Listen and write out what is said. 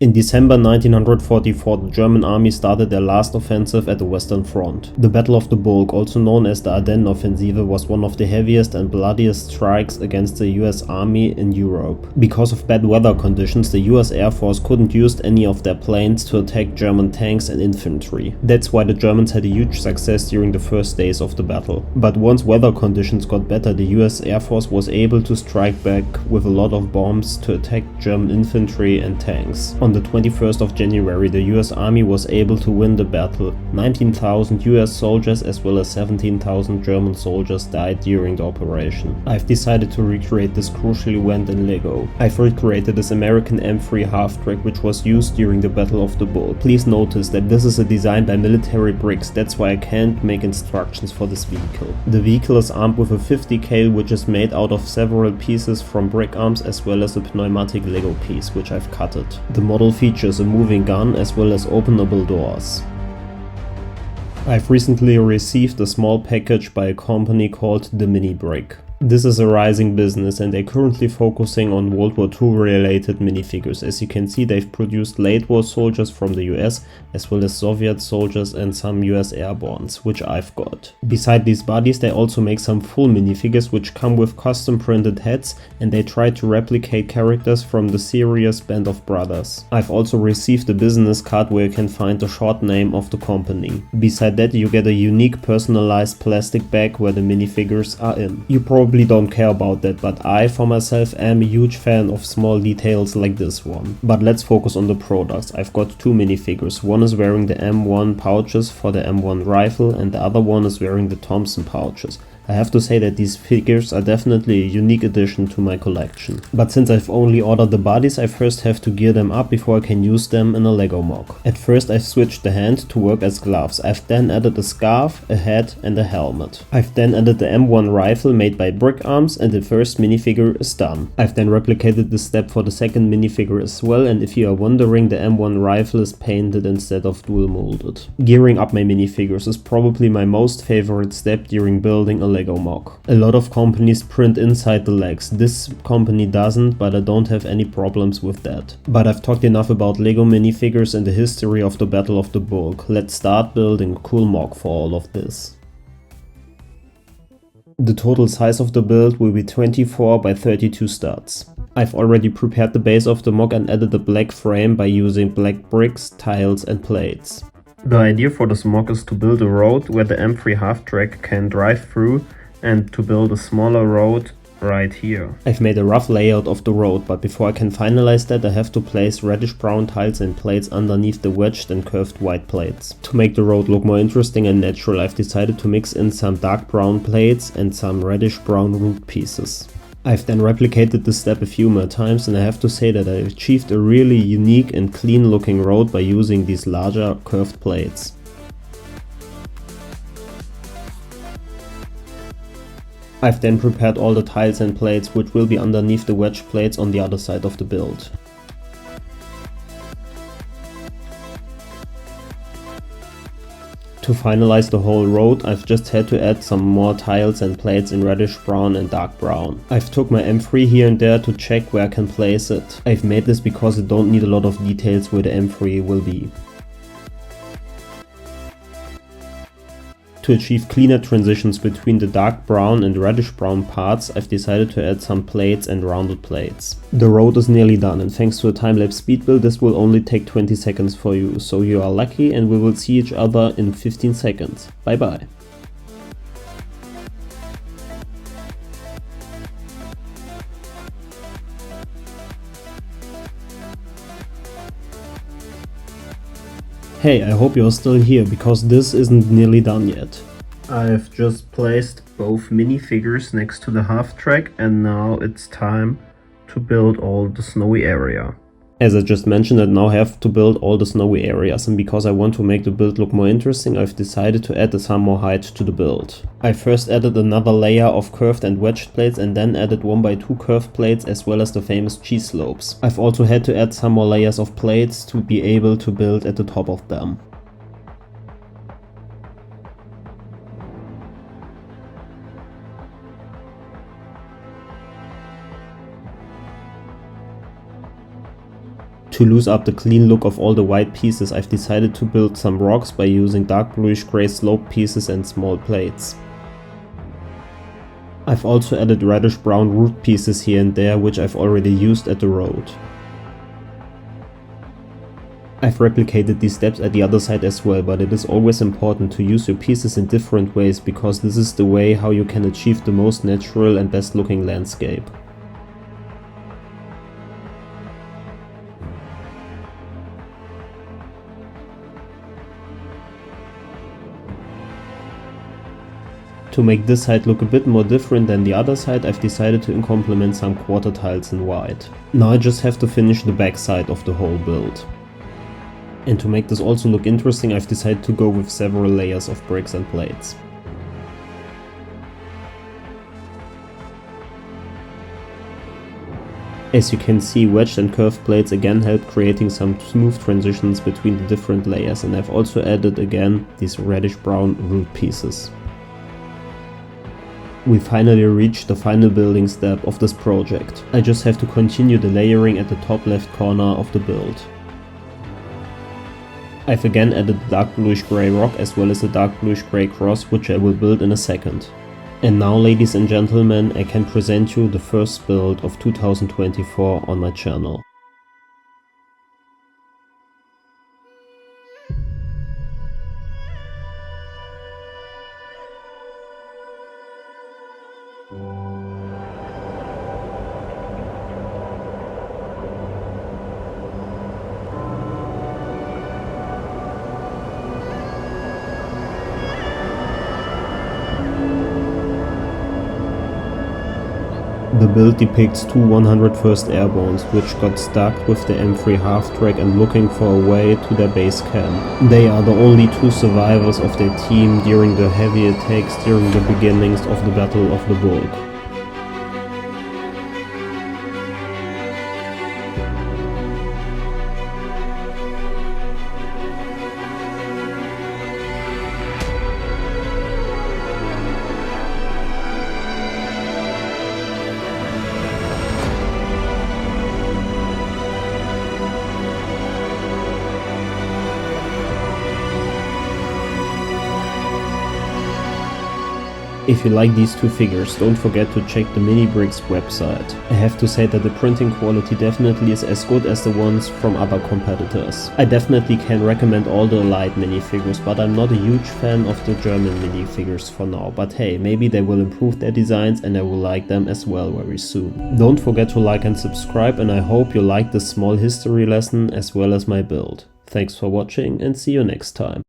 In December 1944, the German army started their last offensive at the Western Front. The Battle of the Bulge, also known as the Ardennes Offensive, was one of the heaviest and bloodiest strikes against the US Army in Europe. Because of bad weather conditions, the US Air Force couldn't use any of their planes to attack German tanks and infantry. That's why the Germans had a huge success during the first days of the battle. But once weather conditions got better, the US Air Force was able to strike back with a lot of bombs to attack German infantry and tanks. On the 21st of January, the US Army was able to win the battle. 19,000 US soldiers as well as 17,000 German soldiers died during the operation. I've decided to recreate this crucial event in Lego. I've recreated this American M3 Halftrack which was used during the Battle of the Bulge. Please notice that this is a design by Military Bricks, that's why I can't make instructions for this vehicle. The vehicle is armed with a 50 cal which is made out of several pieces from brick arms as well as a pneumatic Lego piece which I've cutted. The model features a moving gun as well as openable doors. I've recently received a small package by a company called the Mini Brick. This is a rising business and they're currently focusing on World War II related minifigures. As you can see, they've produced late war soldiers from the US as well as Soviet soldiers and some US Airbornes, which I've got. Beside these bodies, they also make some full minifigures which come with custom printed heads and they try to replicate characters from the series Band of Brothers. I've also received a business card where you can find the short name of the company. Beside that, you get a unique personalized plastic bag where the minifigures are in. You probably don't care about that, but I for myself am a huge fan of small details like this one. But let's focus on the products. I've got two minifigures. One is wearing the M1 pouches for the M1 rifle and the other one is wearing the Thompson pouches. I have to say that these figures are definitely a unique addition to my collection. But since I've only ordered the bodies, I first have to gear them up before I can use them in a Lego mock. At first I've switched the hand to work as gloves. I've then added a scarf, a hat and a helmet. I've then added the M1 rifle made by brick arms and the first minifigure is done. I've then replicated this step for the second minifigure as well, and if you are wondering, the M1 rifle is painted instead of dual molded. Gearing up my minifigures is probably my most favorite step during building a Lego mock. A lot of companies print inside the legs. This company doesn't, but I don't have any problems with that. But I've talked enough about Lego minifigures and the history of the Battle of the Bulge. Let's start building a cool mock for all of this. The total size of the build will be 24 by 32 studs. I've already prepared the base of the mock and added a black frame by using black bricks, tiles and plates. The idea for this mock is to build a road where the M3 Halftrack can drive through and to build a smaller road right here. I've made a rough layout of the road, but before I can finalize that I have to place reddish brown tiles and plates underneath the wedged and curved white plates. To make the road look more interesting and natural, I've decided to mix in some dark brown plates and some reddish brown root pieces. I've then replicated this step a few more times and I have to say that I achieved a really unique and clean looking road by using these larger curved plates. I've then prepared all the tiles and plates which will be underneath the wedge plates on the other side of the build. To finalize the whole road, I've just had to add some more tiles and plates in reddish brown and dark brown. I've took my M3 here and there to check where I can place it. I've made this because I don't need a lot of details where the M3 will be. To achieve cleaner transitions between the dark brown and reddish brown parts, I've decided to add some plates and rounded plates. The road is nearly done and thanks to a time-lapse speed build this will only take 20 seconds for you, so you are lucky and we will see each other in 15 seconds. Bye bye. Hey, I hope you're still here, because this isn't nearly done yet. I've just placed both minifigures next to the Halftrack and now it's time to build all the snowy area. As I just mentioned, I now have to build all the snowy areas, and because I want to make the build look more interesting, I've decided to add some more height to the build. I first added another layer of curved and wedged plates and then added 1x2 curved plates as well as the famous cheese slopes. I've also had to add some more layers of plates to be able to build at the top of them. To lose up the clean look of all the white pieces, I've decided to build some rocks by using dark bluish grey sloped pieces and small plates. I've also added reddish brown root pieces here and there, which I've already used at the road. I've replicated these steps at the other side as well, but it is always important to use your pieces in different ways, because this is the way how you can achieve the most natural and best looking landscape. To make this side look a bit more different than the other side, I've decided to implement some quarter tiles in white. Now I just have to finish the back side of the whole build. And to make this also look interesting, I've decided to go with several layers of bricks and plates. As you can see, wedged and curved plates again help creating some smooth transitions between the different layers, and I've also added again these reddish brown root pieces. We finally reached the final building step of this project. I just have to continue the layering at the top left corner of the build. I've again added the dark bluish grey rock as well as the dark bluish grey cross, which I will build in a second. And now, ladies and gentlemen, I can present you the first build of 2024 on my channel. The build depicts two 101st Airbornes, which got stuck with the M3 Halftrack and looking for a way to their base camp. They are the only two survivors of their team during the heavy attacks during the beginnings of the Battle of the Bulge. If you like these two figures, don't forget to check the Mini Bricks website. I have to say that the printing quality definitely is as good as the ones from other competitors. I definitely can recommend all the Allied minifigures, but I'm not a huge fan of the German minifigures for now. But hey, maybe they will improve their designs and I will like them as well very soon. Don't forget to like and subscribe, and I hope you liked this small history lesson as well as my build. Thanks for watching and see you next time.